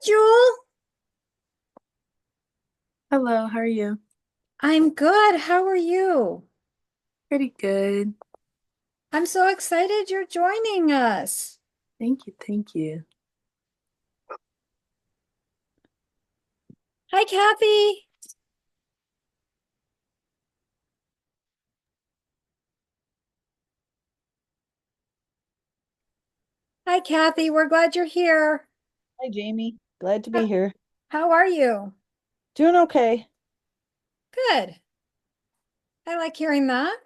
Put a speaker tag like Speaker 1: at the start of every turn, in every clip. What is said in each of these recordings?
Speaker 1: Jewel.
Speaker 2: Hello, how are you?
Speaker 1: I'm good. How are you?
Speaker 2: Pretty good.
Speaker 1: I'm so excited you're joining us.
Speaker 2: Thank you, thank you.
Speaker 1: Hi, Kathy. Hi, Kathy. We're glad you're here.
Speaker 3: Hi, Jamie. Glad to
Speaker 1: H-
Speaker 3: be here.
Speaker 1: How are you?
Speaker 3: Doing okay.
Speaker 1: Good. I like hearing that.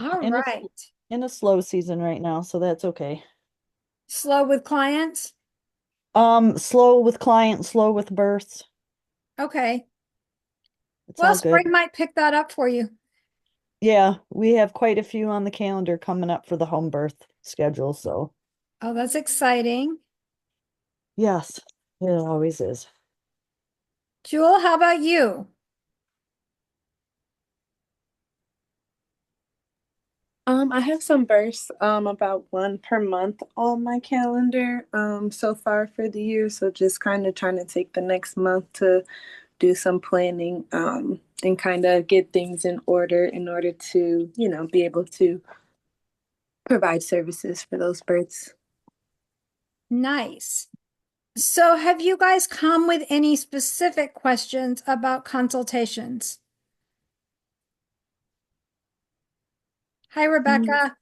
Speaker 1: All
Speaker 3: In a
Speaker 1: right.
Speaker 3: in a slow season right now, so that's okay.
Speaker 1: Slow with clients?
Speaker 3: Slow with clients, slow with births.
Speaker 1: Okay.
Speaker 3: It's
Speaker 1: Well,
Speaker 3: all good.
Speaker 1: spring might pick that up for you.
Speaker 3: Yeah, we have quite a few on the calendar coming up for the home birth schedule, so
Speaker 1: Oh, that's exciting.
Speaker 3: yes, it always is.
Speaker 1: Jewel, how about you?
Speaker 2: I have some bursts, about one per month on my calendar, so far for the year. So just kind of trying to take the next month to do some planning, and kind of get things in order to, be able to provide services for those births.
Speaker 1: Nice. So, have you guys come with any specific questions about consultations? Hi,
Speaker 2: Mm,
Speaker 1: Rebecca.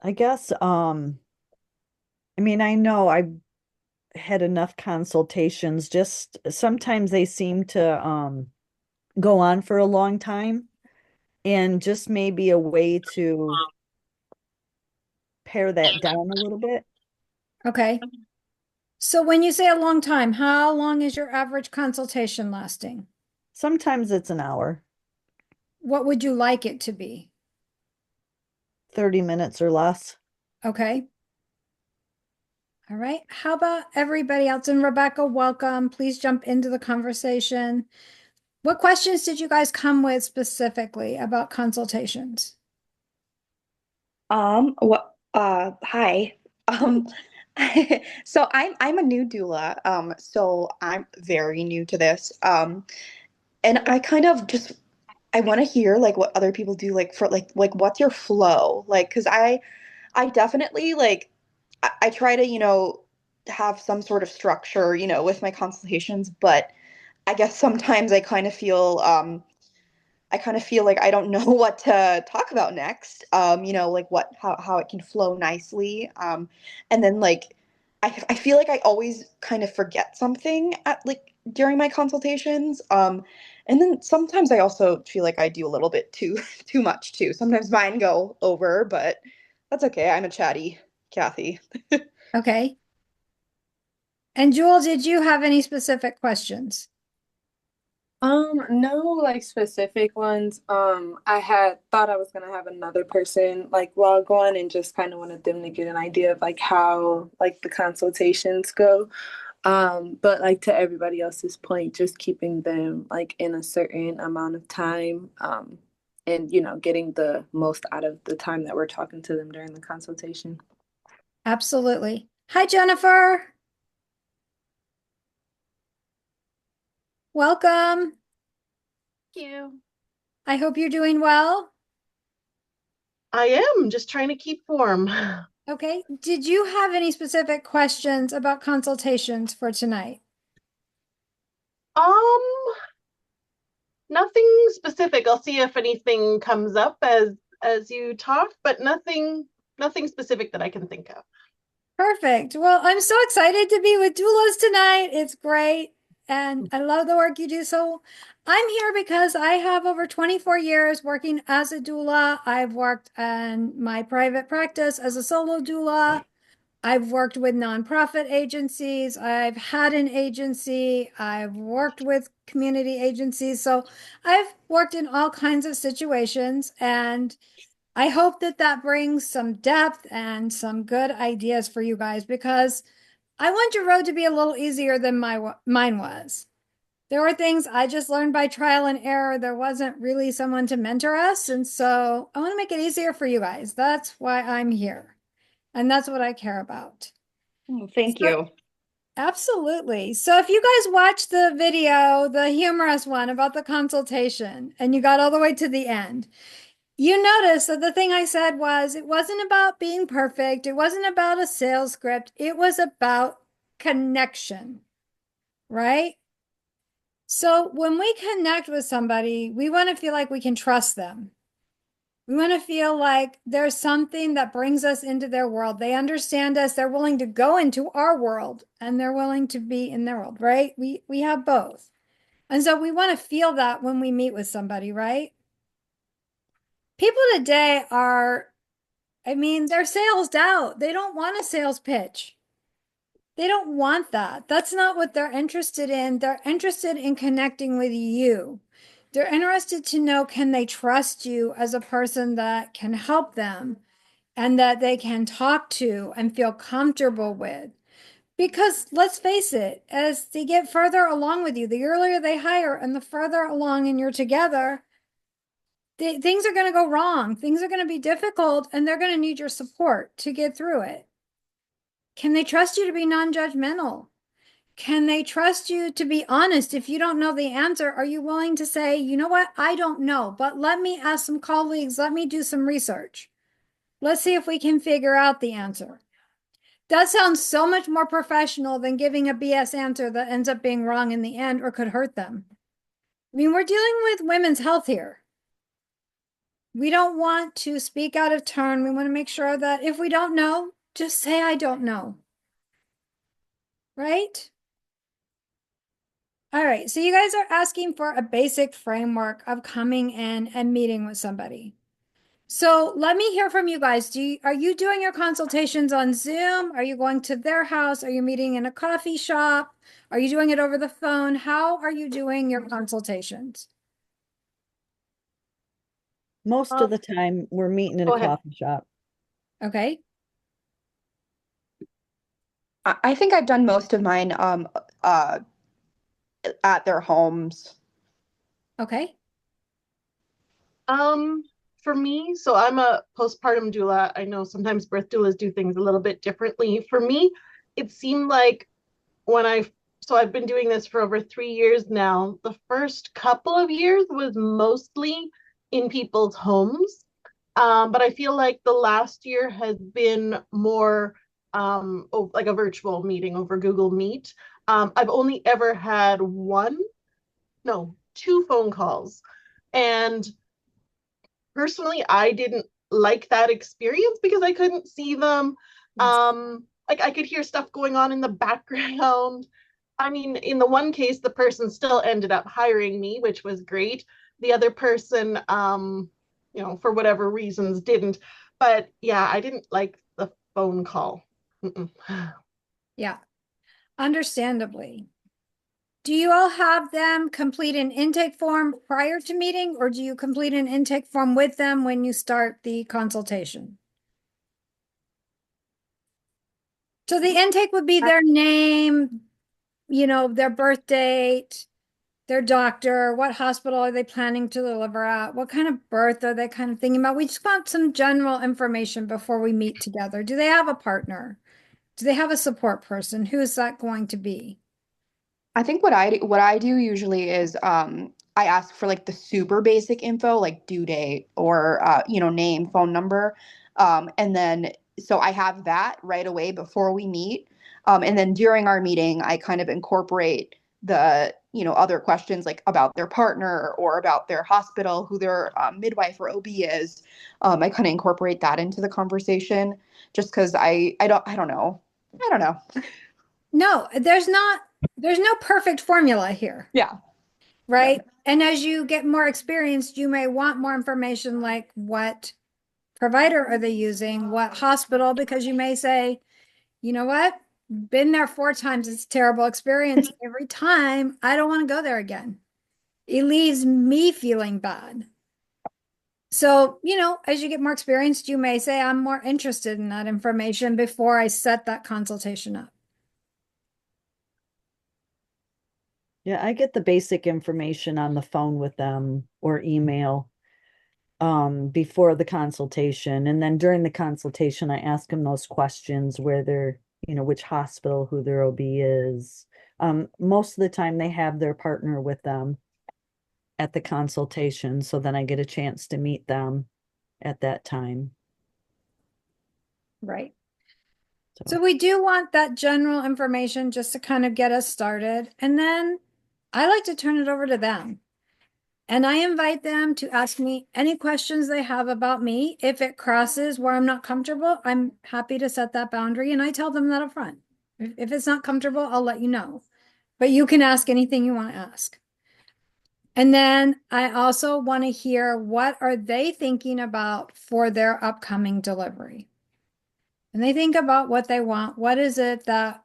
Speaker 3: I guess, I mean, I know I've had enough consultations, just sometimes they seem to go on for a long time, and just maybe a way to pare that down a little bit.
Speaker 1: Okay. So when you say a long time, how long is your average consultation lasting?
Speaker 3: Sometimes it's an hour,
Speaker 1: What would you like it to be?
Speaker 3: 30 minutes or less.
Speaker 1: Okay. All right. How about everybody else? And Rebecca, welcome. Please jump into the conversation. What questions did you guys come with specifically about consultations?
Speaker 4: Hi. Um, so I'm a new doula. So I'm very new to this. And I kind of just I want to hear like what other people do, like for like what's your flow? Like, because I definitely like I try to, have some sort of structure, with my consultations, but I guess sometimes I kind of feel like I don't know what to talk about next. Like how it can flow nicely. And then like I feel like I always kind of forget something at like during my consultations. And then sometimes I also feel like I do a little bit too too much too. Sometimes mine go over, but that's okay. I'm a chatty Kathy.
Speaker 1: Okay. And Jewel, did you have any specific questions?
Speaker 2: no like specific ones. I had thought I was gonna have another person like log on and just kind of wanted them to get an idea of like how like the consultations go. But like to everybody else's point, just keeping them like in a certain amount of time, and getting the most out of the time that we're talking to them during the consultation.
Speaker 1: Absolutely. Hi, Jennifer. Welcome.
Speaker 5: You.
Speaker 1: I hope you're doing well.
Speaker 5: I am just trying to keep warm.
Speaker 1: Okay. Did you have any specific questions about consultations for tonight?
Speaker 5: Um, Nothing specific. I'll see if anything comes up as you talk, but nothing specific that I can think of.
Speaker 1: Perfect. Well, I'm so excited to be with doulas tonight. It's great. And I love the work you do. So I'm here because I have over 24 years working as a doula. I've worked in my private practice as a solo doula. I've worked with nonprofit agencies. I've had an agency. I've worked with community agencies. So I've worked in all kinds of situations. And I hope that that brings some depth and some good ideas for you guys because I want your road to be a little easier than mine was. There were things I just learned by trial and error. There wasn't really someone to mentor us. And so I want to make it easier for you guys. That's why I'm here. And that's what I care about.
Speaker 4: Oh, thank
Speaker 1: So,
Speaker 4: you.
Speaker 1: absolutely. So if you guys watched the video, the humorous one about the consultation, and you got all the way to the end, you notice that the thing I said was it wasn't about being perfect. It wasn't about a sales script. It was about connection, right? So when we connect with somebody, we want to feel like we can trust them. We want to feel like there's something that brings us into their world. They understand us. They're willing to go into our world and they're willing to be in their world, right? We have both. And so we want to feel that when we meet with somebody, right? People today are, I mean, they're salesed out. They don't want a sales pitch. They don't want that. That's not what they're interested in. They're interested in connecting with you. They're interested to know, can they trust you as a person that can help them and that they can talk to and feel comfortable with? Because let's face it, as they get further along with you, the earlier they hire and the further along and you're together, things are going to go wrong. Things are going to be difficult and they're going to need your support to get through it. Can they trust you to be non-judgmental? Can they trust you to be honest? If you don't know the answer, are you willing to say, you know what? I don't know, but let me ask some colleagues. Let me do some research. Let's see if we can figure out the answer. That sounds so much more professional than giving a BS answer that ends up being wrong in the end or could hurt them. I mean, we're dealing with women's health here. We don't want to speak out of turn. We want to make sure that if we don't know, just say, I don't know. Right? All right. So you guys are asking for a basic framework of coming in and meeting with somebody. So let me hear from you guys. Are you doing your consultations on Zoom? Are you going to their house? Are you meeting in a coffee shop? Are you doing it over the phone? How are you doing your consultations?
Speaker 3: Most of the time, we're meeting in a
Speaker 5: Go ahead.
Speaker 3: coffee shop.
Speaker 1: Okay.
Speaker 4: I think I've done most of mine at their homes.
Speaker 1: Okay.
Speaker 5: For me, so I'm a postpartum doula. I know sometimes birth doulas do things a little bit differently. For me, it seemed like when so I've been doing this for over 3 years now. The first couple of years was mostly in people's homes. But I feel like the last year has been more like a virtual meeting over Google Meet. I've only ever had no, two phone calls. And personally, I didn't like that experience because I couldn't see them.
Speaker 1: Yes.
Speaker 5: Like I could hear stuff going on in the background. I mean, in the one case, the person still ended up hiring me, which was great. The other person, for whatever reasons, didn't. But yeah, I didn't like the phone call. Mm-mm.
Speaker 1: Yeah. Understandably. Do you all have them complete an intake form prior to meeting, or do you complete an intake form with them when you start the consultation? So the intake would be their name, their birth date, their doctor, what hospital are they planning to deliver at, what kind of birth are they kind of thinking about? We just want some general information before we meet together. Do they have a partner? Do they have a support person? Who is that going to be?
Speaker 4: I think what I do usually is I ask for like the super basic info like due date or name, phone number. And then so I have that right away before we meet. And then during our meeting I kind of incorporate the other questions like about their partner or about their hospital, who their midwife or OB is. I kind of incorporate that into the conversation just because I don't know. I don't know.
Speaker 1: No, there's no perfect formula here,
Speaker 4: Yeah. Yeah.
Speaker 1: right? And as you get more experienced, you may want more information like what provider are they using, what hospital, because you may say, you know what? Been there 4 times. It's a terrible experience every time. I don't want to go there again. It leaves me feeling bad. So, as you get more experienced, you may say, I'm more interested in that information before I set that consultation up.
Speaker 3: Yeah, I get the basic information on the phone with them or email before the consultation. And then during the consultation, I ask them those questions where they're, which hospital, who their OB is. Most of the time they have their partner with them at the consultation, so then I get a chance to meet them at that time.
Speaker 1: Right. So
Speaker 3: So
Speaker 1: we do want that general information just to kind of get us started. And then I like to turn it over to them. And I invite them to ask me any questions they have about me. If it crosses where I'm not comfortable, I'm happy to set that boundary. And I tell them that up front. If it's not comfortable, I'll let you know. But you can ask anything you want to ask. And then I also want to hear what are they thinking about for their upcoming delivery. And they think about what they want. What is it that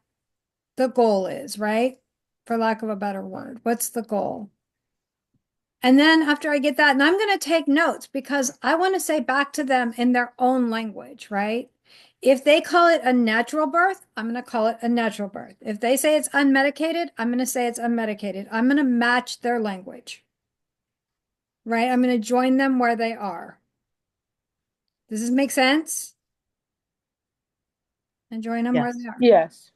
Speaker 1: the goal is, right? For lack of a better word, what's the goal? And then after I get that, and I'm going to take notes because I want to say back to them in their own language, right? If they call it a natural birth, I'm going to call it a natural birth. If they say it's unmedicated, I'm going to say it's unmedicated. I'm going to match their language, right? I'm going to join them where they are. Does this make sense? And join them where
Speaker 3: yes.
Speaker 1: they are.
Speaker 2: Yes.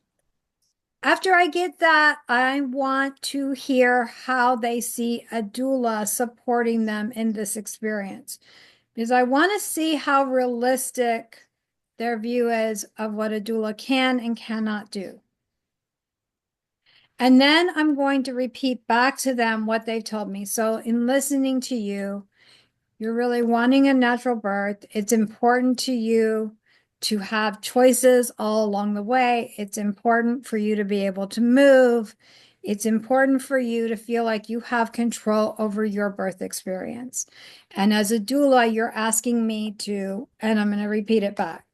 Speaker 1: After I get that, I want to hear how they see a doula supporting them in this experience because I want to see how realistic their view is of what a doula can and cannot do. And then I'm going to repeat back to them what they've told me. So in listening to you, you're really wanting a natural birth. It's important to you to have choices all along the way. It's important for you to be able to move. It's important for you to feel like you have control over your birth experience. And as a doula, you're asking me to, and I'm going to repeat it back,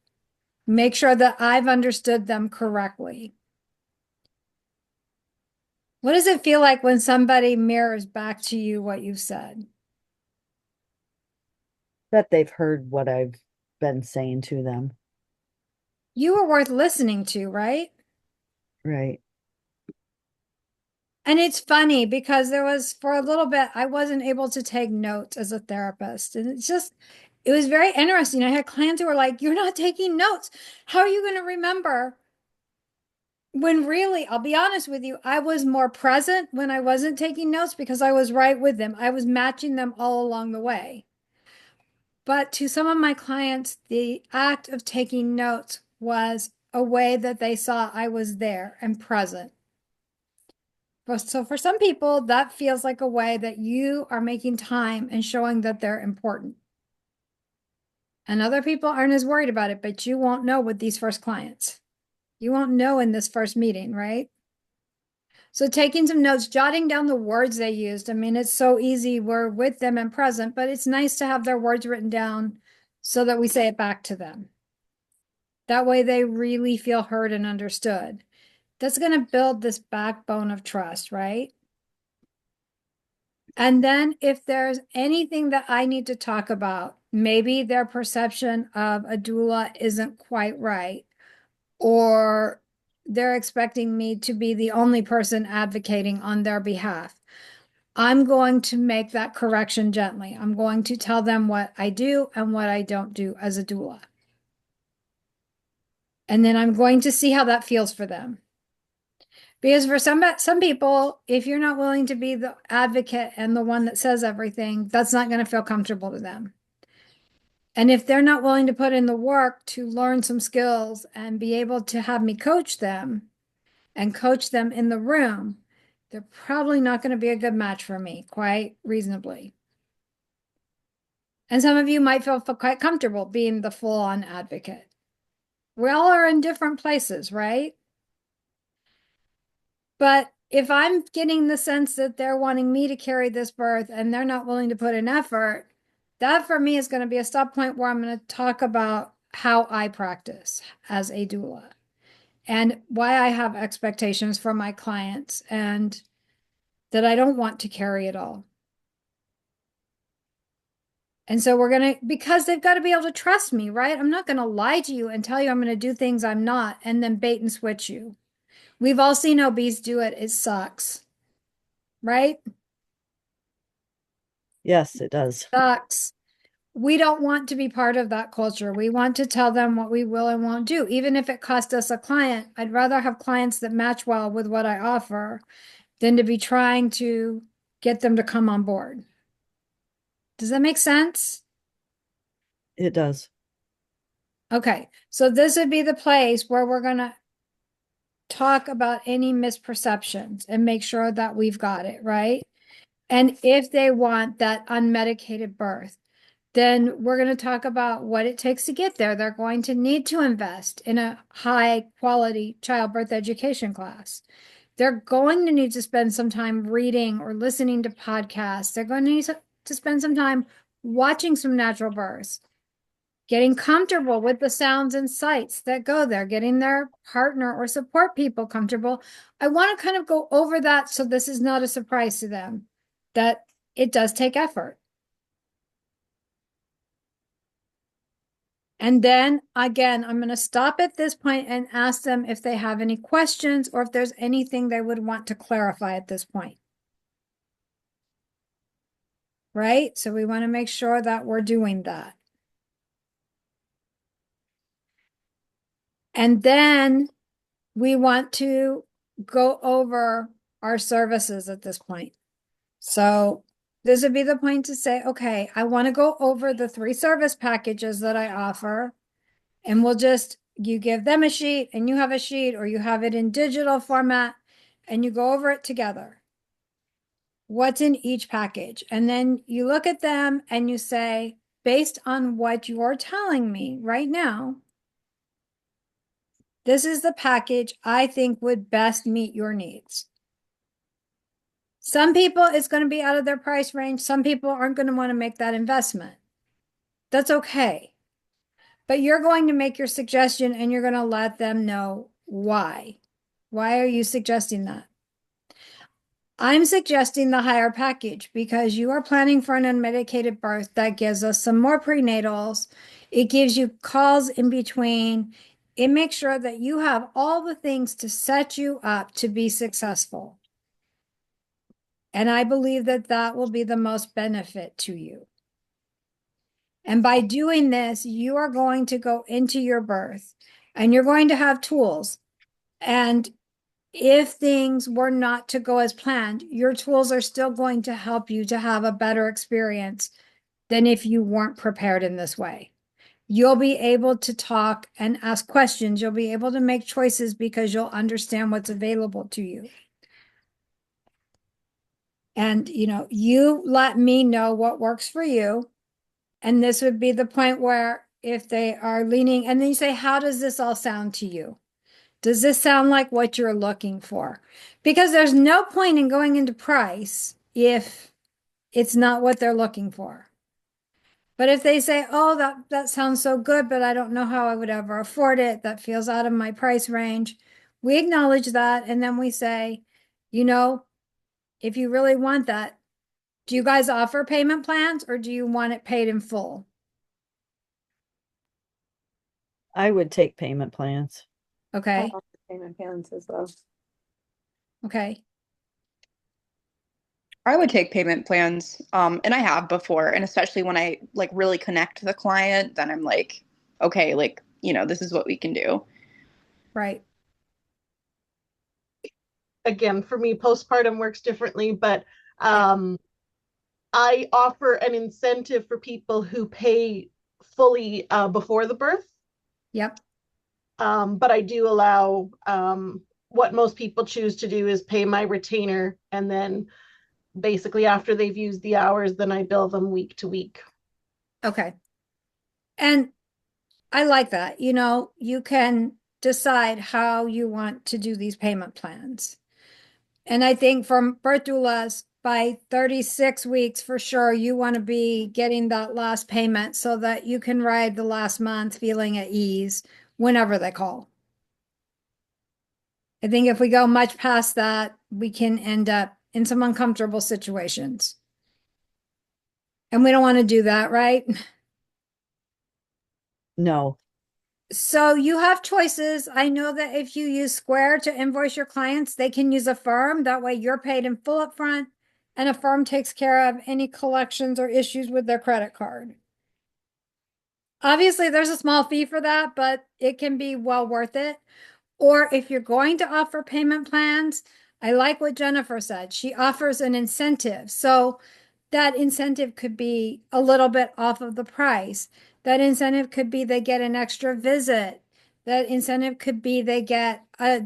Speaker 1: make sure that I've understood them correctly. What does it feel like when somebody mirrors back to you what you've said?
Speaker 3: That they've heard what I've been saying to them.
Speaker 1: You were worth listening to, right?
Speaker 3: Right.
Speaker 1: And it's funny because there was, for a little bit, I wasn't able to take notes as a therapist. And it was very interesting. I had clients who were like, "You're not taking notes. How are you going to remember?" When really, I'll be honest with you, I was more present when I wasn't taking notes because I was right with them. I was matching them all along the way. But to some of my clients, the act of taking notes was a way that they saw I was there and present. So for some people, that feels like a way that you are making time and showing that they're important. And other people aren't as worried about it, but you won't know with these first clients. You won't know in this first meeting, right? So taking some notes, jotting down the words they used. I mean, it's so easy. We're with them and present, but it's nice to have their words written down so that we say it back to them. That way they really feel heard and understood. That's going to build this backbone of trust, right? And then if there's anything that I need to talk about, maybe their perception of a doula isn't quite right, or they're expecting me to be the only person advocating on their behalf. I'm going to make that correction gently. I'm going to tell them what I do and what I don't do as a doula. And then I'm going to see how that feels for them. Because for some people, if you're not willing to be the advocate and the one that says everything, that's not going to feel comfortable to them. And if they're not willing to put in the work to learn some skills and be able to have me coach them and coach them in the room, they're probably not going to be a good match for me, quite reasonably. And some of you might feel quite comfortable being the full-on advocate. We all are in different places, right? But if I'm getting the sense that they're wanting me to carry this birth and they're not willing to put in effort, that for me is going to be a stop point where I'm going to talk about how I practice as a doula and why I have expectations for my clients and that I don't want to carry it all. And so we're going to, because they've got to be able to trust me, right? I'm not going to lie to you and tell you I'm going to do things I'm not and then bait and switch you. We've all seen OBs do it. It sucks. right?
Speaker 3: Yes, it does.
Speaker 1: Sucks. We don't want to be part of that culture. We want to tell them what we will and won't do. Even if it costs us a client, I'd rather have clients that match well with what I offer than to be trying to get them to come on board. Does that make sense?
Speaker 3: It does.
Speaker 1: Okay, so this would be the place where we're going to talk about any misperceptions and make sure that we've got it, right? And if they want that unmedicated birth, then we're going to talk about what it takes to get there. They're going to need to invest in a high quality childbirth education class. They're going to need to spend some time reading or listening to podcasts. They're going to need to spend some time watching some natural births, getting comfortable with the sounds and sights that go there, getting their partner or support people comfortable. I want to kind of go over that so this is not a surprise to them, that it does take effort. And then again, I'm going to stop at this point and ask them if they have any questions or if there's anything they would want to clarify at this point. Right? So we want to make sure that we're doing that. And then we want to go over our services at this point. So this would be the point to say, okay, I want to go over the 3 service packages that I offer. And you give them a sheet and you have a sheet, or you have it in digital format and you go over it together. What's in each package? And then you look at them and you say, based on what you're telling me right now, this is the package I think would best meet your needs. Some people, it's going to be out of their price range. Some people aren't going to want to make that investment. That's okay. But you're going to make your suggestion and you're going to let them know why. Why are you suggesting that? I'm suggesting the higher package because you are planning for an unmedicated birth that gives us some more prenatals. It gives you calls in between. It makes sure that you have all the things to set you up to be successful. And I believe that that will be the most benefit to you. And by doing this, you are going to go into your birth and you're going to have tools. And if things were not to go as planned, your tools are still going to help you to have a better experience than if you weren't prepared in this way. You'll be able to talk and ask questions. You'll be able to make choices because you'll understand what's available to you. And, you let me know what works for you. And this would be the point where if they are leaning, and then you say, how does this all sound to you? Does this sound like what you're looking for? Because there's no point in going into price if it's not what they're looking for. But if they say, oh, that sounds so good, but I don't know how I would ever afford it, that feels out of my price range, we acknowledge that. And then we say, if you really want that, do you guys offer payment plans or do you want it paid in full?
Speaker 3: I would take payment plans.
Speaker 1: Okay.
Speaker 2: Payment plans as well.
Speaker 1: Okay.
Speaker 4: I would take payment plans, and I have before, and especially when I like really connect to the client, then I'm like, okay, like, this is what we can do.
Speaker 1: Right.
Speaker 5: Again, for me, postpartum works differently, but I offer an incentive for people who pay fully before the birth.
Speaker 1: Yep.
Speaker 5: But I do allow what most people choose to do is pay my retainer, and then basically after they've used the hours, then I bill them week to week.
Speaker 1: Okay. And I like that. You can decide how you want to do these payment plans. And I think from birth doulas, by 36 weeks, for sure, you want to be getting that last payment so that you can ride the last month feeling at ease whenever they call. I think if we go much past that, we can end up in some uncomfortable situations. And we don't want to do that, right?
Speaker 3: No.
Speaker 1: So you have choices. I know that if you use Square to invoice your clients, they can use Affirm. That way you're paid in full upfront. and a firm takes care of any collections or issues with their credit card. Obviously, there's a small fee for that, but it can be well worth it. Or if you're going to offer payment plans, I like what Jennifer said. She offers an incentive. So that incentive could be a little bit off of the price. That incentive could be they get an extra visit. That incentive could be they get a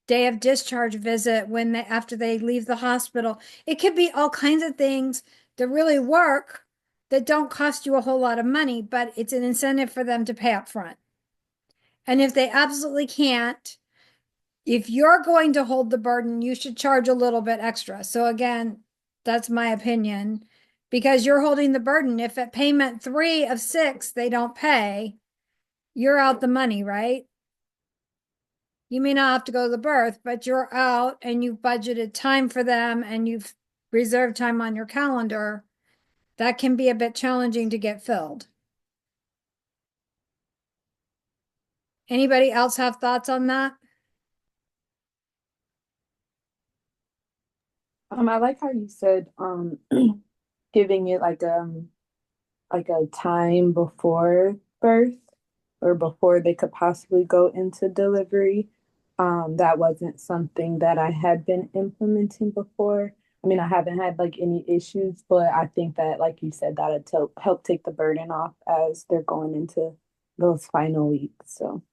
Speaker 1: day of discharge visit when they after they leave the hospital. It could be all kinds of things that really work that don't cost you a whole lot of money, but it's an incentive for them to pay up front. And if they absolutely can't, if you're going to hold the burden, you should charge a little bit extra. So again, that's my opinion because you're holding the burden. If at payment 3 of 6, they don't pay, you're out the money, right? You may not have to go to the birth, but you're out and you've budgeted time for them and you've reserved time on your calendar. That can be a bit challenging to get filled. Anybody else have thoughts on that?
Speaker 2: I like how you said giving it like a time before birth or before they could possibly go into delivery. That wasn't something that I had been implementing before. I mean, I haven't had like any issues, but I think that, like you said, that'd help take the burden off as they're going into those final weeks. So,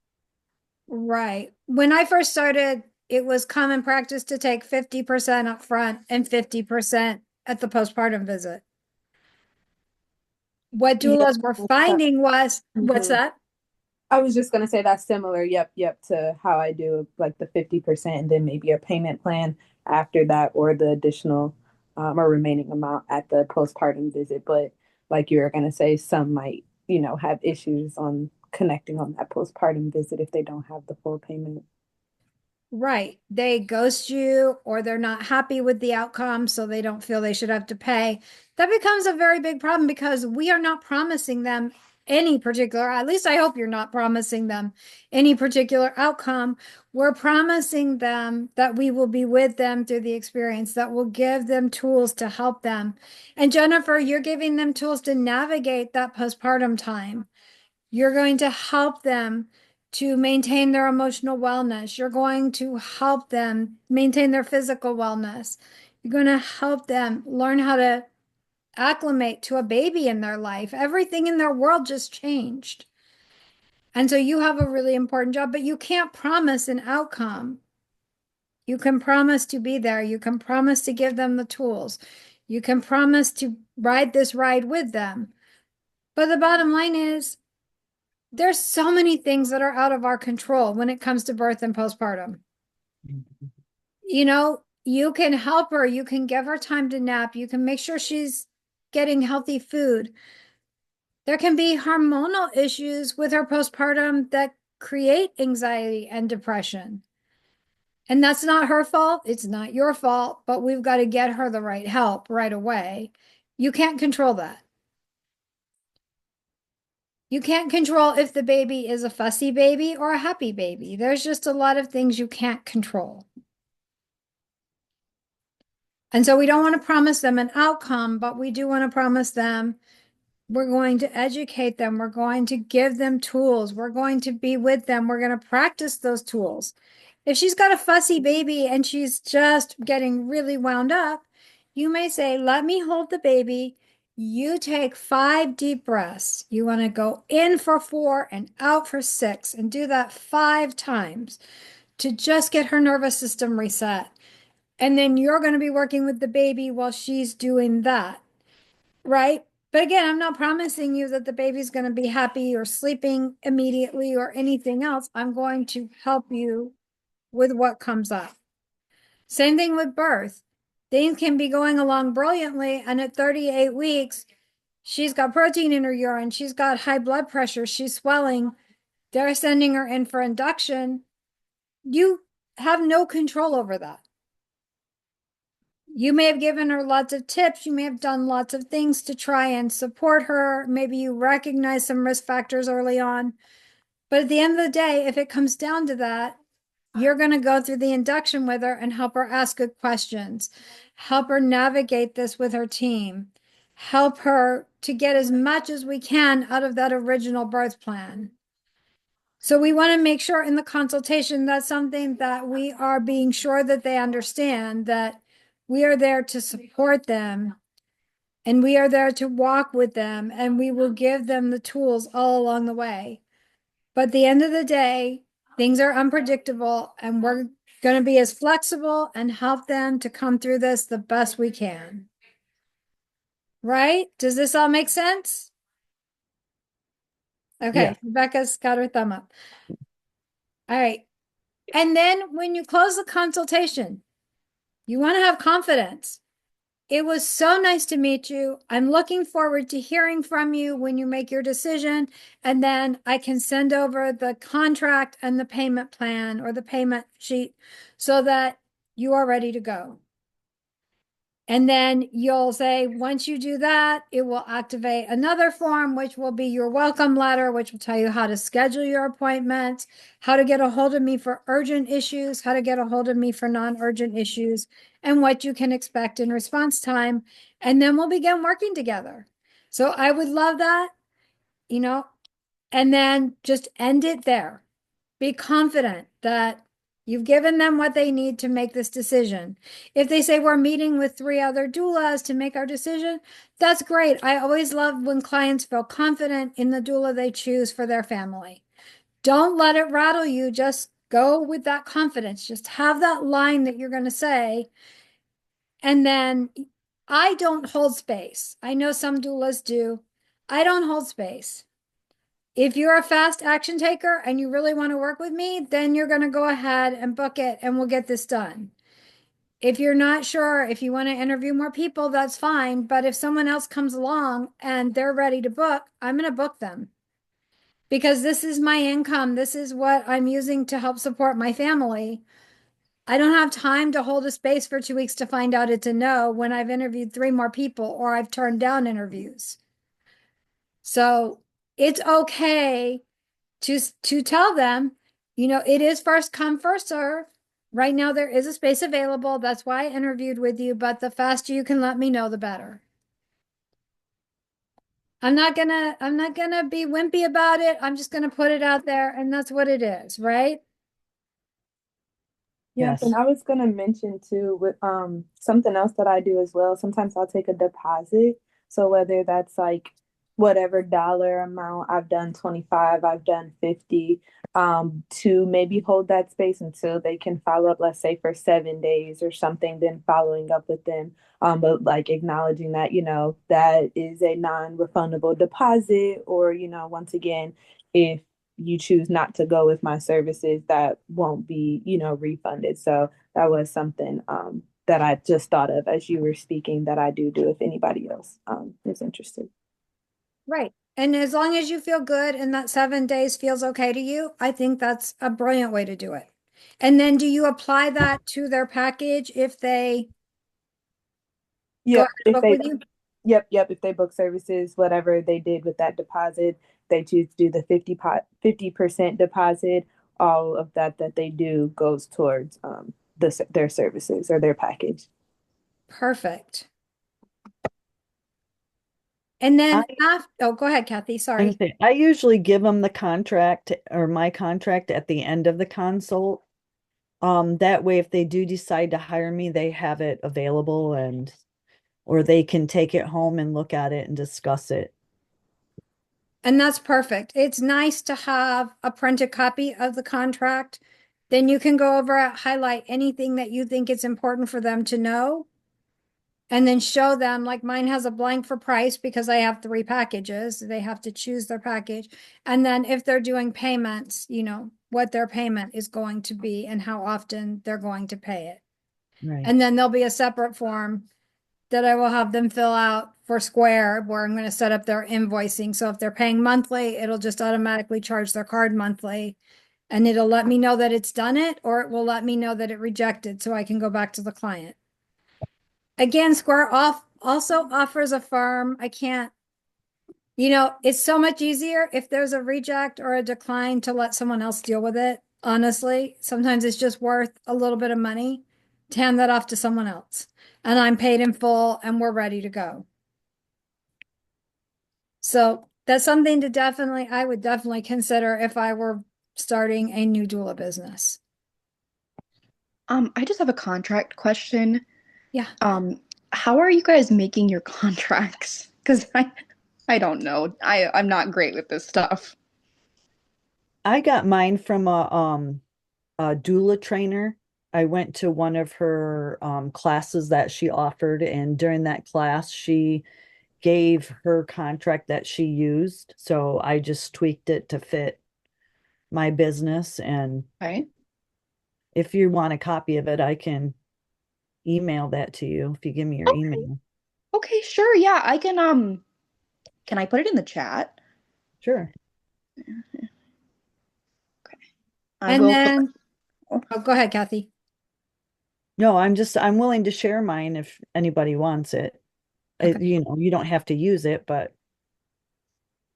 Speaker 1: Right. When I first started, it was common practice to take 50% up front and 50% at the postpartum visit. What
Speaker 2: yeah.
Speaker 1: doulas were finding was, what's
Speaker 2: Mhm.
Speaker 1: that?
Speaker 2: I was just gonna say that's similar. Yep, yep, to how I do like the 50% and then maybe a payment plan after that, or the additional or remaining amount at the postpartum visit. But like you were gonna say, some might, have issues on connecting on that postpartum visit if they don't have the full payment.
Speaker 1: Right. They ghost you or they're not happy with the outcome, so they don't feel they should have to pay. That becomes a very big problem because we are not promising them any particular, at least I hope you're not promising them any particular outcome. We're promising them that we will be with them through the experience, that will give them tools to help them. And Jennifer, you're giving them tools to navigate that postpartum time. You're going to help them to maintain their emotional wellness. You're going to help them maintain their physical wellness. You're going to help them learn how to acclimate to a baby in their life. Everything in their world just changed. And so you have a really important job, but you can't promise an outcome. You can promise to be there. You can promise to give them the tools. You can promise to ride this ride with them. But the bottom line is, there's so many things that are out of our control when it comes to birth and postpartum. You can help her, you can give her time to nap, you can make sure she's getting healthy food. There can be hormonal issues with her postpartum that create anxiety and depression. And that's not her fault. It's not your fault, but we've got to get her the right help right away. You can't control that. You can't control if the baby is a fussy baby or a happy baby. There's just a lot of things you can't control. And so we don't want to promise them an outcome, but we do want to promise them we're going to educate them. We're going to give them tools. We're going to be with them. We're going to practice those tools. If she's got a fussy baby and she's just getting really wound up, you may say, let me hold the baby. You take 5 deep breaths. You want to go in for 4 and out for 6 and do that 5 times to just get her nervous system reset. And then you're going to be working with the baby while she's doing that, right? But again, I'm not promising you that the baby's going to be happy or sleeping immediately or anything else. I'm going to help you with what comes up. Same thing with birth. Things can be going along brilliantly, and at 38 weeks, she's got protein in her urine, she's got high blood pressure, she's swelling. They're sending her in for induction. You have no control over that. You may have given her lots of tips. You may have done lots of things to try and support her. Maybe you recognize some risk factors early on. But at the end of the day, if it comes down to that, you're going to go through the induction with her and help her ask good questions, help her navigate this with her team, help her to get as much as we can out of that original birth plan. So we want to make sure in the consultation that's something that we are being sure that they understand, that we are there to support them and we are there to walk with them, and we will give them the tools all along the way. But at the end of the day, things are unpredictable, and we're going to be as flexible and help them to come through this the best we can. Right? Does this all make sense? Okay,
Speaker 3: Yeah.
Speaker 1: Rebecca's got her thumb up. All right. And then when you close the consultation, you want to have confidence. It was so nice to meet you. I'm looking forward to hearing from you when you make your decision. And then I can send over the contract and the payment plan or the payment sheet so that you are ready to go. And then you'll say, once you do that, it will activate another form, which will be your welcome letter, which will tell you how to schedule your appointments, how to get a hold of me for urgent issues, how to get a hold of me for non-urgent issues, and what you can expect in response time. And then we'll begin working together. So I would love that, you know, and then just end it there. Be confident that you've given them what they need to make this decision. If they say we're meeting with 3 other doulas to make our decision, that's great. I always love when clients feel confident in the doula they choose for their family. Don't let it rattle you. Just go with that confidence. Just have that line that you're going to say. And then I don't hold space. I know some doulas do. I don't hold space. If you're a fast action taker and you really want to work with me, then you're going to go ahead and book it and we'll get this done. If you're not sure, if you want to interview more people, that's fine. But if someone else comes along and they're ready to book, I'm going to book them because this is my income. This is what I'm using to help support my family. I don't have time to hold a space for 2 weeks to find out it's a no when I've interviewed 3 more people or I've turned down interviews. So it's okay to tell them, it is first come, first serve. Right now, there is a space available. That's why I interviewed with you, but the faster you can let me know, the better. I'm not gonna be wimpy about it. I'm just gonna put it out there, and that's what it is, right?
Speaker 2: Yep, and
Speaker 3: Yes.
Speaker 2: I was gonna mention too with something else that I do as well. Sometimes I'll take a deposit. So whether that's like whatever dollar amount, I've done 25, I've done 50, to maybe hold that space until they can follow up, let's say for 7 days or something, then following up with them. But like acknowledging that, that is a non-refundable deposit, or, once again, if you choose not to go with my services, that won't be, refunded. So that was something that I just thought of as you were speaking that I do if anybody else is interested.
Speaker 1: Right. And as long as you feel good and that 7 days feels okay to you, I think that's a brilliant way to do it. And then do you apply that to their package if they go ahead
Speaker 2: Yep.
Speaker 1: and book with you?
Speaker 2: Yep. If they book services, whatever they did with that deposit, they choose to do the 50% deposit. All of that they do goes towards their services or their package.
Speaker 1: Perfect. And
Speaker 3: I,
Speaker 1: then after, oh, go ahead, Kathy. Sorry.
Speaker 3: I usually give them the contract or my contract at the end of the consult. That way, if they do decide to hire me, they have it available or they can take it home and look at it and discuss it.
Speaker 1: And that's perfect. It's nice to have a printed copy of the contract. Then you can go over it, highlight anything that you think it's important for them to know, and then show them, like mine has a blank for price because I have 3 packages. They have to choose their package. And then if they're doing payments, what their payment is going to be and how often they're going to pay it.
Speaker 3: Right.
Speaker 1: And then there'll be a separate form that I will have them fill out for Square, where I'm going to set up their invoicing. So if they're paying monthly, it'll just automatically charge their card monthly. And it'll let me know that it's done it, or it will let me know that it rejected so I can go back to the client. Again, Square off also offers a firm. I can't, it's so much easier if there's a reject or a decline to let someone else deal with it. Honestly, sometimes it's just worth a little bit of money to hand that off to someone else. And I'm paid in full and we're ready to go. So that's something to definitely, I would definitely consider if I were starting a new doula business.
Speaker 4: I just have a contract question.
Speaker 1: Yeah.
Speaker 4: How are you guys making your contracts? Because I don't know. I'm not great with this stuff.
Speaker 3: I got mine from a doula trainer. I went to one of her classes that she offered, and during that class, she gave her contract that she used. So I just tweaked it to fit my business. And
Speaker 4: Right?
Speaker 3: if you want a copy of it, I can email that to you if you give me your
Speaker 4: Okay.
Speaker 3: email.
Speaker 4: Okay, sure. Yeah, I can I put it in the chat?
Speaker 3: Sure.
Speaker 4: Okay. I
Speaker 1: And
Speaker 4: will put
Speaker 1: then, oh, go ahead, Kathy.
Speaker 3: No, I'm willing to share mine if anybody wants it.
Speaker 1: Okay.
Speaker 3: You don't have to use it, but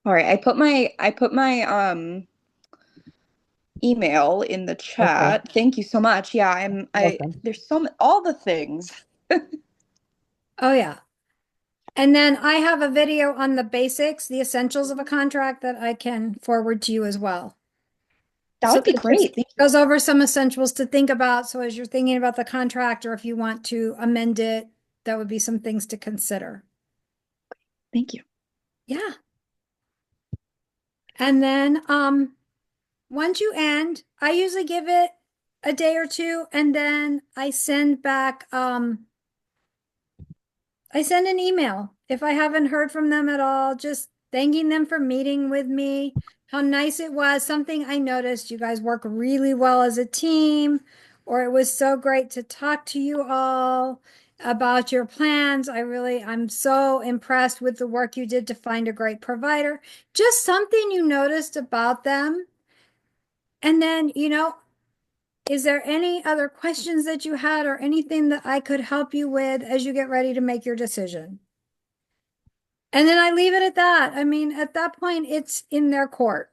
Speaker 4: All right, I put my email in the
Speaker 3: okay,
Speaker 4: chat. Thank you so much. Yeah, I
Speaker 3: welcome.
Speaker 4: there's all the things.
Speaker 1: Oh, yeah. And then I have a video on the basics, the essentials of a contract that I can forward to you as well.
Speaker 4: That
Speaker 1: So
Speaker 4: would be
Speaker 1: that just
Speaker 4: great. Thank you.
Speaker 1: goes over some essentials to think about. So as you're thinking about the contract, or if you want to amend it, that would be some things to consider.
Speaker 4: Thank you.
Speaker 1: Yeah. And then once you end, I usually give it a day or two, and then I send an email if I haven't heard from them at all, just thanking them for meeting with me, how nice it was, something I noticed you guys work really well as a team, or it was so great to talk to you all about your plans. I'm so impressed with the work you did to find a great provider. Just something you noticed about them. And then, is there any other questions that you had or anything that I could help you with as you get ready to make your decision? And then I leave it at that. I mean, at that point, it's in their court.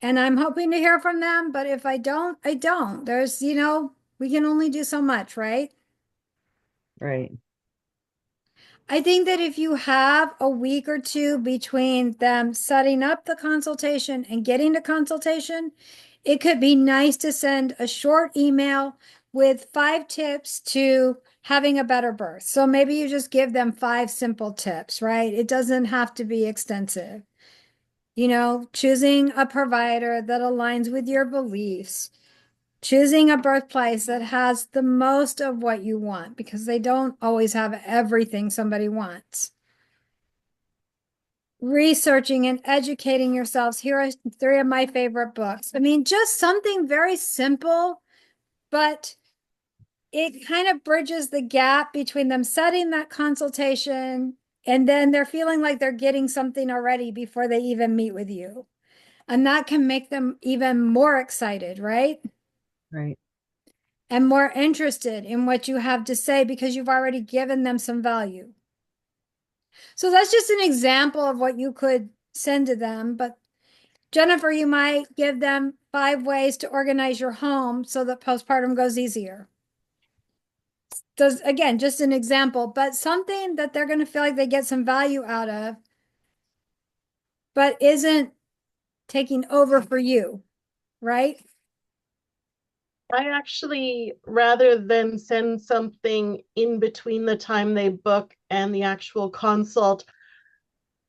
Speaker 1: And I'm hoping to hear from them, but if I don't, I don't. We can only do so much, right?
Speaker 3: Right.
Speaker 1: I think that if you have a week or two between them setting up the consultation and getting to consultation, it could be nice to send a short email with 5 tips to having a better birth. So maybe you just give them 5 simple tips, right? It doesn't have to be extensive. Choosing a provider that aligns with your beliefs, choosing a birthplace that has the most of what you want, because they don't always have everything somebody wants. Researching and educating yourselves. Here are 3 of my favorite books. I mean, just something very simple, but it kind of bridges the gap between them setting that consultation and then they're feeling like they're getting something already before they even meet with you. And that can make them even more excited, right?
Speaker 3: Right.
Speaker 1: And more interested in what you have to say because you've already given them some value. So that's just an example of what you could send to them. But Jennifer, you might give them 5 ways to organize your home so that postpartum goes easier. Does again, just an example, but something that they're going to feel like they get some value out of, but isn't taking over for you, right?
Speaker 5: I actually, rather than send something in between the time they book and the actual consult,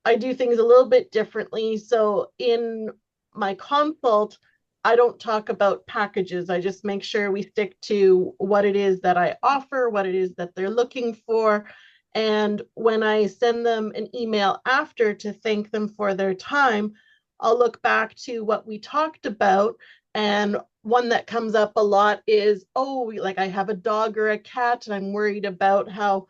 Speaker 5: I do things a little bit differently. So in my consult, I don't talk about packages. I just make sure we stick to what it is that I offer, what it is that they're looking for. And when I send them an email after to thank them for their time, I'll look back to what we talked about. And one that comes up a lot is, oh, like I have a dog or a cat, and I'm worried about how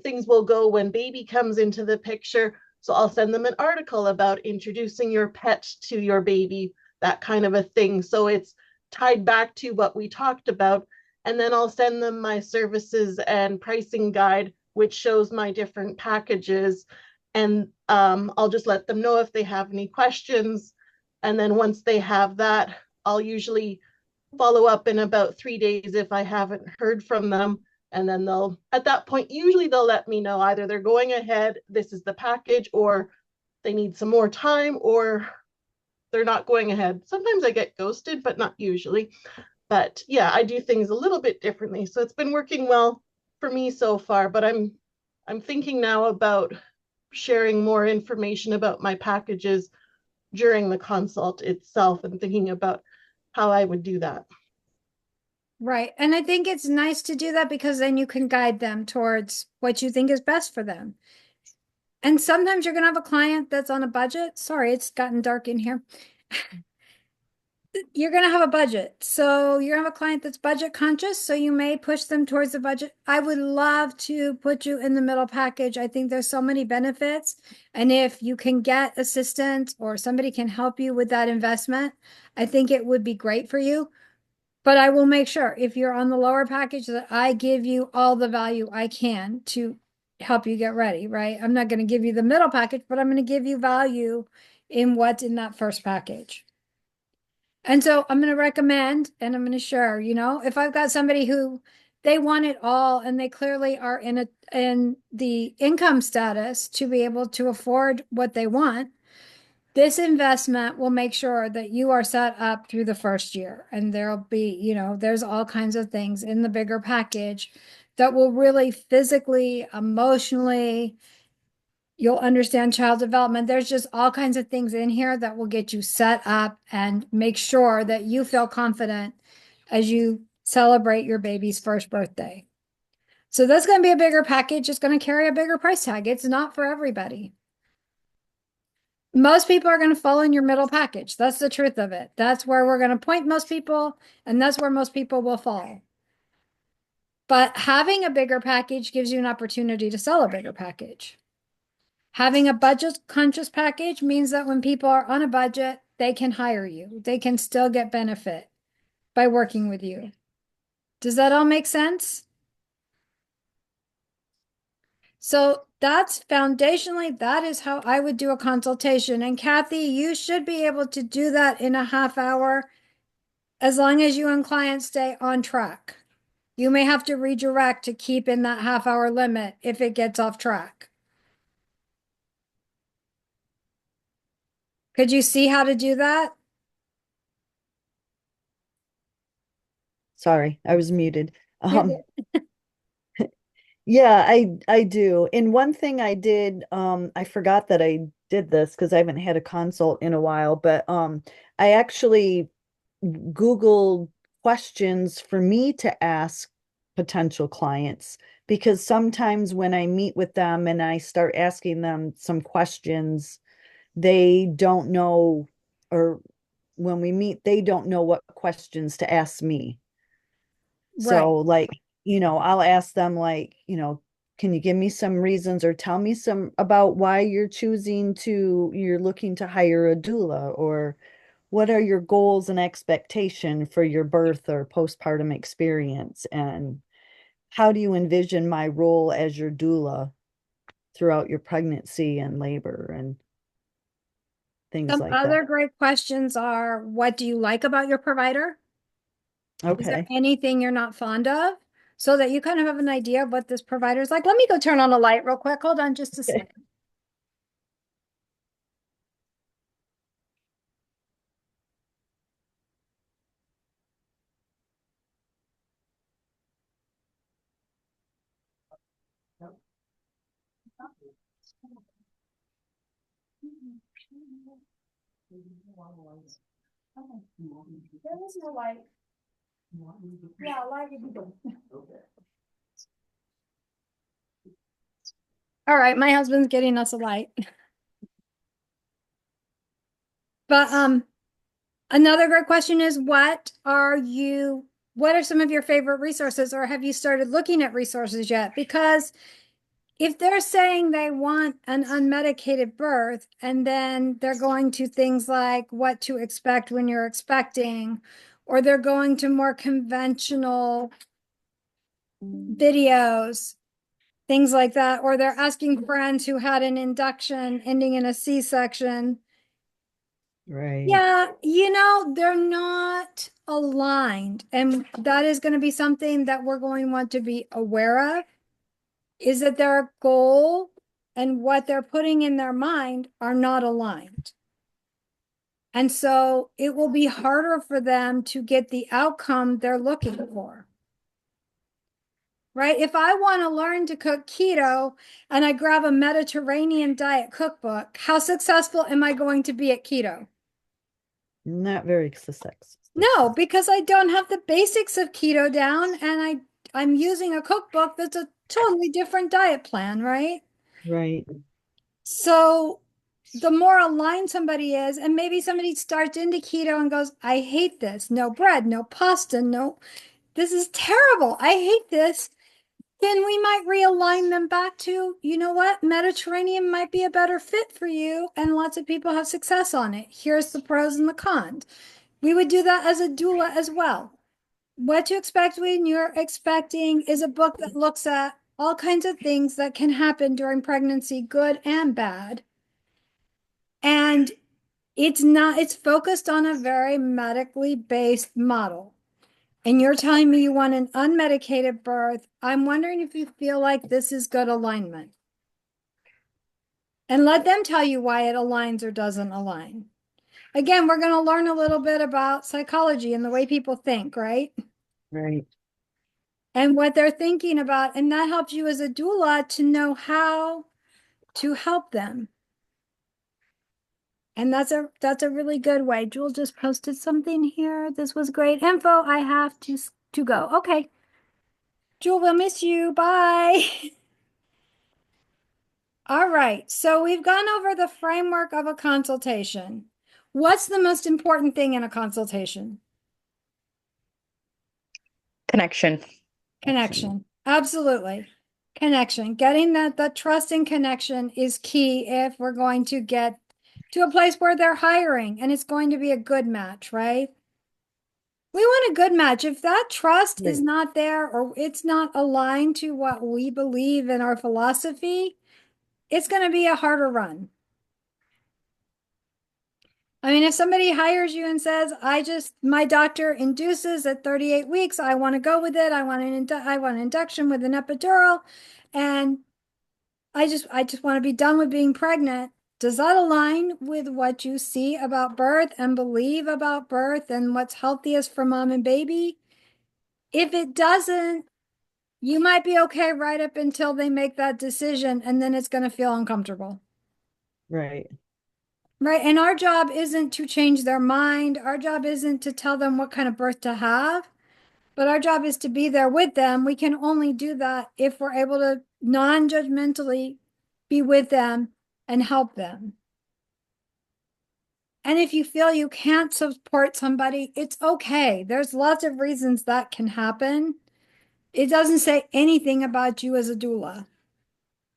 Speaker 5: things will go when baby comes into the picture. So I'll send them an article about introducing your pet to your baby, that kind of a thing. So it's tied back to what we talked about. And then I'll send them my services and pricing guide, which shows my different packages. And I'll just let them know if they have any questions. And then once they have that, I'll usually follow up in about 3 days if I haven't heard from them. And then they'll, at that point, usually they'll let me know either they're going ahead, this is the package, or they need some more time, or they're not going ahead. Sometimes I get ghosted, but not usually. But yeah, I do things a little bit differently. So it's been working well for me so far, but I'm thinking now about sharing more information about my packages during the consult itself and thinking about how I would do that.
Speaker 1: Right. And I think it's nice to do that because then you can guide them towards what you think is best for them. And sometimes you're going to have a client that's on a budget. Sorry, it's gotten dark in here. You're going to have a budget. So you're going to have a client that's budget conscious. So you may push them towards the budget. I would love to put you in the middle package. I think there's so many benefits. And if you can get assistance or somebody can help you with that investment, I think it would be great for you. But I will make sure if you're on the lower package that I give you all the value I can to help you get ready, right? I'm not going to give you the middle package, but I'm going to give you value in what's in that first package. And so I'm going to recommend and I'm going to share, if I've got somebody who they want it all and they clearly are in the income status to be able to afford what they want, this investment will make sure that you are set up through the first year. And there'll be, there's all kinds of things in the bigger package that will really physically, emotionally, you'll understand child development. There's just all kinds of things in here that will get you set up and make sure that you feel confident as you celebrate your baby's first birthday. So that's going to be a bigger package. It's going to carry a bigger price tag. It's not for everybody. Most people are going to fall in your middle package. That's the truth of it. That's where we're going to point most people, and that's where most people will fall. But having a bigger package gives you an opportunity to sell a bigger package. Having a budget conscious package means that when people are on a budget, they can hire you. They can still get benefit by working with you. Does that all make sense? So that's foundationally, that is how I would do a consultation. And Kathy, you should be able to do that in a half hour as long as you and clients stay on track. You may have to redirect to keep in that half hour limit if it gets off track. Could you see how to do that?
Speaker 3: Sorry, I was muted. Yeah, I do. And one thing I did, I forgot that I did this because I haven't had a consult in a while, but I actually Googled questions for me to ask potential clients because sometimes when I meet with them and I start asking them some questions, they don't know, or when we meet, they don't know what questions to ask me. So
Speaker 1: Right.
Speaker 3: like, I'll ask them like, can you give me some reasons or tell me some about why you're looking to hire a doula, or what are your goals and expectation for your birth or postpartum experience? And how do you envision my role as your doula throughout your pregnancy and labor and things
Speaker 1: Some
Speaker 3: like that?
Speaker 1: other great questions are, what do you like about your provider? Is there
Speaker 3: Okay.
Speaker 1: anything you're not fond of? So that you kind of have an idea of what this provider is like. Let me go turn on a light real quick. Hold on just a second. There is no light. Yeah, light would be good. All right, my husband's getting us a light. But another great question is what are some of your favorite resources, or have you started looking at resources yet? Because if they're saying they want an unmedicated birth and then they're going to things like what to expect when you're expecting, or they're going to more conventional videos, things like that, or they're asking friends who had an induction ending in a C-section,
Speaker 3: Right.
Speaker 1: Yeah, they're not aligned. And that is going to be something that we're going to want to be aware of, is that their goal and what they're putting in their mind are not aligned. And so it will be harder for them to get the outcome they're looking for. Right? If I want to learn to cook keto and I grab a Mediterranean diet cookbook, how successful am I going to be at keto?
Speaker 3: Not very
Speaker 1: No,
Speaker 3: successful.
Speaker 1: because I don't have the basics of keto down and I'm using a cookbook that's a totally different diet plan, right?
Speaker 3: Right.
Speaker 1: So the more aligned somebody is, and maybe somebody starts into keto and goes, I hate this. No bread, no pasta, no, this is terrible. I hate this. Then we might realign them back to, you know what? Mediterranean might be a better fit for you, and lots of people have success on it. Here's the pros and the cons. We would do that as a doula as well. What to Expect When You're Expecting is a book that looks at all kinds of things that can happen during pregnancy, good and bad. And it's focused on a very medically based model. And you're telling me you want an unmedicated birth. I'm wondering if you feel like this is good alignment. And let them tell you why it aligns or doesn't align. Again, we're going to learn a little bit about psychology and the way people think, right?
Speaker 3: Right.
Speaker 1: And what they're thinking about. And that helps you as a doula to know how to help them. And that's a really good way. Jewel just posted something here. This was great info. I have to go. Okay. Jewel, we'll miss you. Bye. All right. So we've gone over the framework of a consultation. What's the most important thing in a consultation?
Speaker 4: Connection.
Speaker 1: Connection. Absolutely. Connection. Getting that trust and connection is key if we're going to get to a place where they're hiring and it's going to be a good match, right? We want a good match. If that trust is
Speaker 3: Right.
Speaker 1: not there or it's not aligned to what we believe in our philosophy, it's going to be a harder run. I mean, if somebody hires you and says, my doctor induces at 38 weeks, I want to go with it. I want an induction with an epidural. And I just want to be done with being pregnant. Does that align with what you see about birth and believe about birth and what's healthiest for mom and baby? If it doesn't, you might be okay right up until they make that decision, and then it's going to feel uncomfortable.
Speaker 3: Right.
Speaker 1: Right. And our job isn't to change their mind. Our job isn't to tell them what kind of birth to have, but our job is to be there with them. We can only do that if we're able to non-judgmentally be with them and help them. And if you feel you can't support somebody, it's okay. There's lots of reasons that can happen. It doesn't say anything about you as a doula.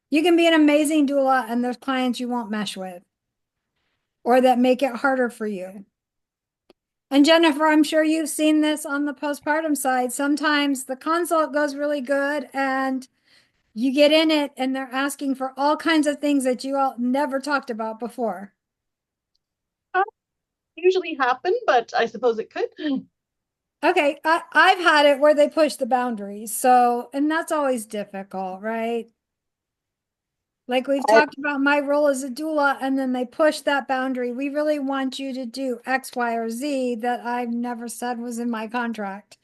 Speaker 1: You can be an amazing doula and there's clients you won't mesh with or that make it harder for you. And Jennifer, I'm sure you've seen this on the postpartum side. Sometimes the consult goes really good and you get in it and they're asking for all kinds of things that you all never talked about before.
Speaker 5: Uh, Usually happen, but I suppose it could.
Speaker 1: Okay, I've had it where they push the boundaries. So, and that's always difficult, right? Like we've
Speaker 4: I,
Speaker 1: talked about my role as a doula, and then they push that boundary. We really want you to do X, Y, or Z that I've never said was in my contract.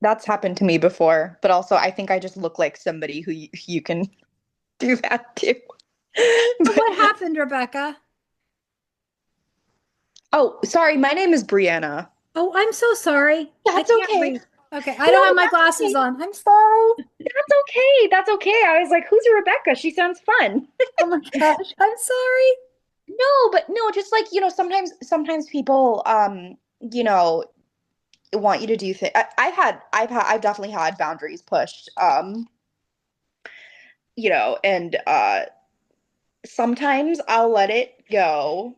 Speaker 4: that's happened to me before, but also I think I just look like somebody who you can do that too.
Speaker 1: But
Speaker 4: But
Speaker 1: what happened, Rebecca?
Speaker 4: oh, sorry, my name is Brianna.
Speaker 1: Oh, I'm so sorry. I
Speaker 4: That's
Speaker 1: can't
Speaker 4: okay.
Speaker 1: read. Okay, I don't
Speaker 4: No,
Speaker 1: have my
Speaker 4: that's
Speaker 1: glasses
Speaker 4: okay.
Speaker 1: on. I'm sorry.
Speaker 4: That's okay. That's okay. I was like, who's Rebecca? She sounds fun.
Speaker 1: Oh my gosh, I'm sorry.
Speaker 4: No, but no, just like, sometimes people you know, want you to do things. I've definitely had boundaries pushed. And sometimes I'll let it go.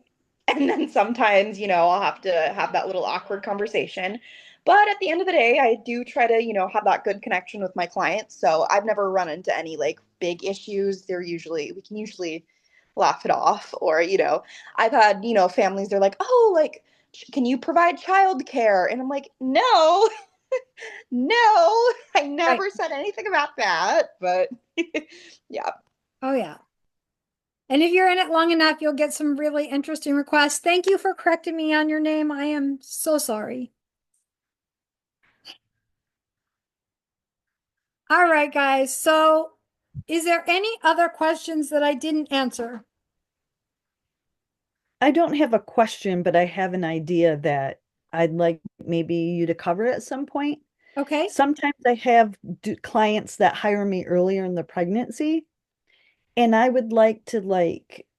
Speaker 4: And then sometimes, I'll have to have that little awkward conversation. But at the end of the day, I do try to, have that good connection with my clients. So I've never run into any like big issues. We can usually laugh it off. Or, I've had, families, they're like, oh, like, can you provide childcare? And I'm like, no, no, I
Speaker 1: Right.
Speaker 4: never said anything about that. But yeah.
Speaker 1: Oh, yeah. And if you're in it long enough, you'll get some really interesting requests. Thank you for correcting me on your name. I am so sorry. All right, guys. So, is there any other questions that I didn't answer?
Speaker 3: I don't have a question, but I have an idea that I'd like maybe you to cover at some point.
Speaker 1: Okay.
Speaker 3: Sometimes I have clients that hire me earlier in the pregnancy, and I would like to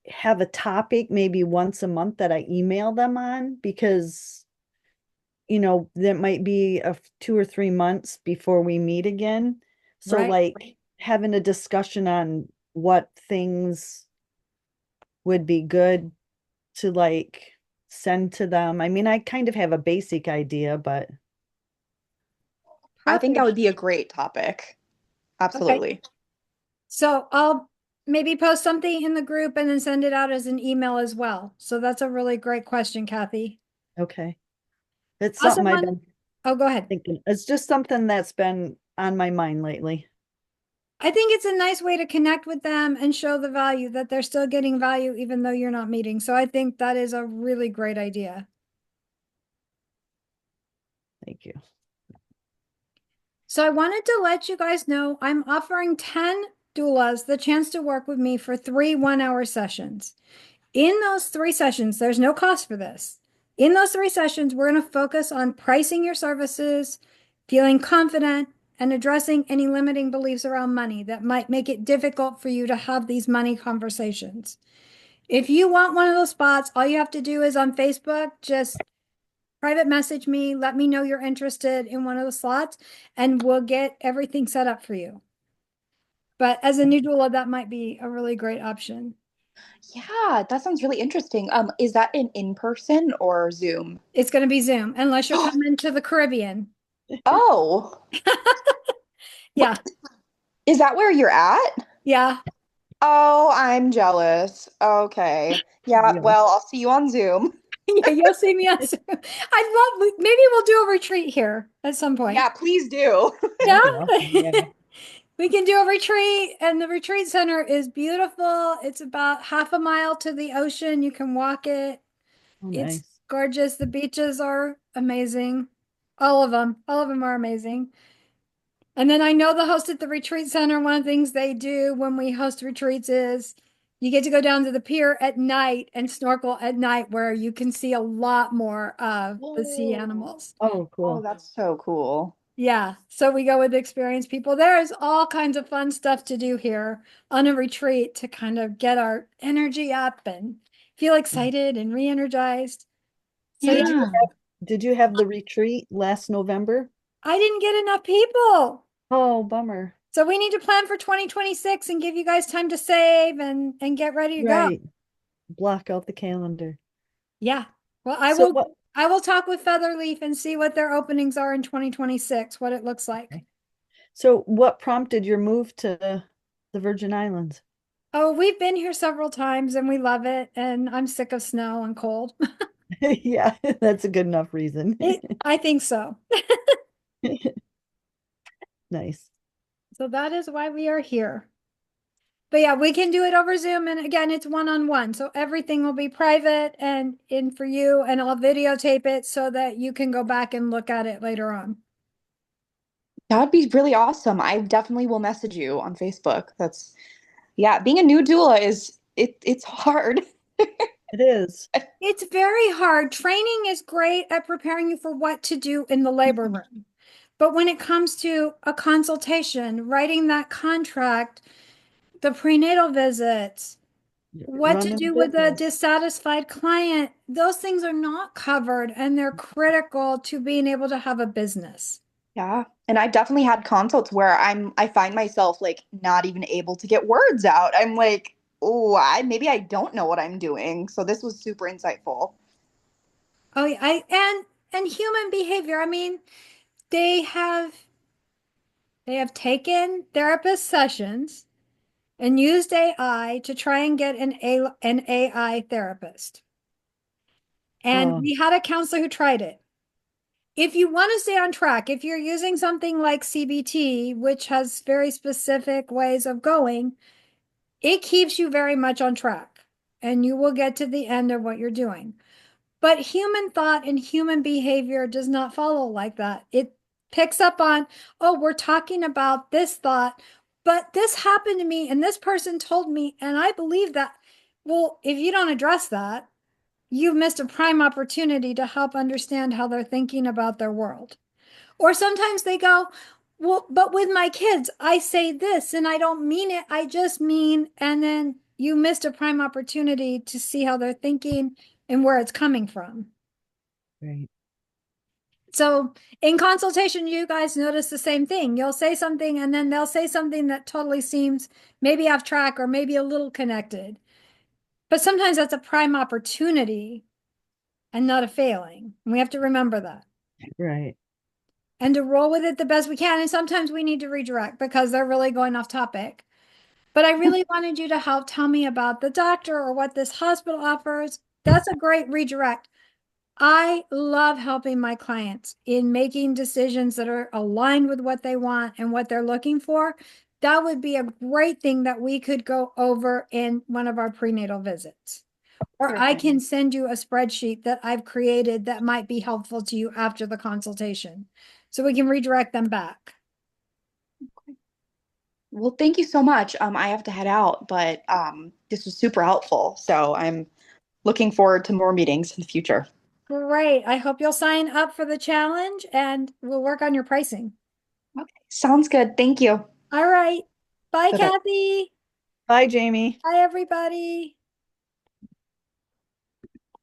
Speaker 3: have a topic maybe once a month that I email them on because that might be 2 or 3 months before we meet again. So
Speaker 1: Right.
Speaker 3: having a discussion on what things would be good to send to them. I mean, I kind of have a basic idea, but
Speaker 4: I think that
Speaker 1: Perfect.
Speaker 4: would be a great topic.
Speaker 1: Okay.
Speaker 4: Absolutely.
Speaker 1: So I'll maybe post something in the group and then send it out as an email as well. So that's a really great question, Kathy.
Speaker 3: okay. It's
Speaker 1: Also
Speaker 3: something I've
Speaker 1: want,
Speaker 3: been
Speaker 1: oh, go ahead.
Speaker 3: thinking. It's just something that's been on my mind lately.
Speaker 1: I think it's a nice way to connect with them and show the value that they're still getting value even though you're not meeting. So I think that is a really great idea.
Speaker 3: Thank you.
Speaker 1: So I wanted to let you guys know I'm offering 10 doulas the chance to work with me for 3 1-hour sessions. In those 3 sessions, there's no cost for this. In those 3 sessions, we're going to focus on pricing your services, feeling confident, and addressing any limiting beliefs around money that might make it difficult for you to have these money conversations. If you want one of those spots, all you have to do is on Facebook, just private message me, let me know you're interested in one of the slots, and we'll get everything set up for you. But as a new doula, that might be a really great option.
Speaker 4: Yeah, that sounds really interesting. Is that an in-person or Zoom?
Speaker 1: It's going to be Zoom, unless you're coming to the Caribbean.
Speaker 4: Oh,
Speaker 1: Yeah,
Speaker 4: what is that where you're at?
Speaker 1: yeah,
Speaker 4: Oh, I'm jealous. Okay. Yeah,
Speaker 3: Really?
Speaker 4: well, I'll see you on Zoom.
Speaker 1: yeah. You'll see me on Zoom. I'd love. Maybe we'll do a retreat here at some point.
Speaker 4: Yeah, please do.
Speaker 1: Yeah,
Speaker 3: That'd be awesome. Yeah.
Speaker 1: we can do a retreat, and the retreat center is beautiful. It's about half a mile to the ocean. You can walk it.
Speaker 3: Oh,
Speaker 1: It's
Speaker 3: nice.
Speaker 1: gorgeous. The beaches are amazing. All of them are amazing. And then I know the host at the retreat center, one of the things they do when we host retreats is you get to go down to the pier at night and snorkel at night where you can see a lot more of the sea
Speaker 4: Whoa.
Speaker 1: animals.
Speaker 3: Oh,
Speaker 4: Oh,
Speaker 3: cool.
Speaker 4: that's so cool.
Speaker 1: Yeah, so we go with experienced people. There's all kinds of fun stuff to do here on a retreat to kind of get our energy up and feel excited and re-energized. So yeah,
Speaker 3: Did you
Speaker 4: Yeah.
Speaker 3: have the retreat last November?
Speaker 1: I didn't get enough people.
Speaker 3: Oh, bummer.
Speaker 1: So we need to plan for 2026 and give you guys time to save and get ready to go.
Speaker 3: Right. Block out the calendar.
Speaker 1: Yeah. Well, I
Speaker 3: So
Speaker 1: will
Speaker 3: what?
Speaker 1: I will talk with Featherleaf and see what their openings are in 2026, what it looks like.
Speaker 3: So what prompted your move to the Virgin Islands?
Speaker 1: Oh, we've been here several times and we love it, and I'm sick of snow and cold.
Speaker 3: Yeah, that's a good enough reason.
Speaker 1: I think so.
Speaker 3: Nice.
Speaker 1: So that is why we are here. But yeah, we can do it over Zoom. And again, it's one-on-one. So everything will be private and in for you. And I'll videotape it so that you can go back and look at it later on.
Speaker 4: That would be really awesome. I definitely will message you on Facebook. That's yeah, being a new doula it's hard.
Speaker 3: It is.
Speaker 1: It's very hard. Training is great at preparing you for what to do in the labor room. But when it comes to a consultation, writing that contract, the prenatal visits, what to
Speaker 3: Running a
Speaker 1: do with a
Speaker 3: business.
Speaker 1: dissatisfied client, those things are not covered and they're critical to being able to have a business.
Speaker 4: Yeah. And I definitely had consults where I find myself like not even able to get words out. I'm like, oh, maybe I don't know what I'm doing. So this was super insightful.
Speaker 1: Oh, yeah, and human behavior. I mean, they have taken therapist sessions and used AI to try and get an AI therapist. And
Speaker 3: Oh,
Speaker 1: we had a counselor who tried it. If you want to stay on track, if you're using something like CBT, which has very specific ways of going, it keeps you very much on track and you will get to the end of what you're doing. But human thought and human behavior does not follow like that. It picks up on, oh, we're talking about this thought, but this happened to me and this person told me, and I believe that. Well, if you don't address that, you've missed a prime opportunity to help understand how they're thinking about their world. Or sometimes they go, well, but with my kids, I say this and I don't mean it. I just mean, and then you missed a prime opportunity to see how they're thinking and where it's coming from.
Speaker 3: right.
Speaker 1: So in consultation, you guys notice the same thing. You'll say something and then they'll say something that totally seems maybe off track or maybe a little connected. But sometimes that's a prime opportunity and not a failing. And we have to remember that.
Speaker 3: Right.
Speaker 1: And to roll with it the best we can. And sometimes we need to redirect because they're really going off topic. But I really wanted you to help tell me about the doctor or what this hospital offers. That's a great redirect. I love helping my clients in making decisions that are aligned with what they want and what they're looking for. That would be a great thing that we could go over in one of our prenatal visits. Or I
Speaker 4: Perfect.
Speaker 1: can send you a spreadsheet that I've created that might be helpful to you after the consultation. So we can redirect them back.
Speaker 4: Well, thank you so much. I have to head out, but this was super helpful. So I'm looking forward to more meetings in the future.
Speaker 1: Great. I hope you'll sign up for the challenge and we'll work on your pricing.
Speaker 4: Okay, sounds good. Thank you.
Speaker 1: All right. Bye,
Speaker 4: Bye-bye.
Speaker 1: Kathy.
Speaker 3: Bye, Jamie.
Speaker 1: Bye, everybody.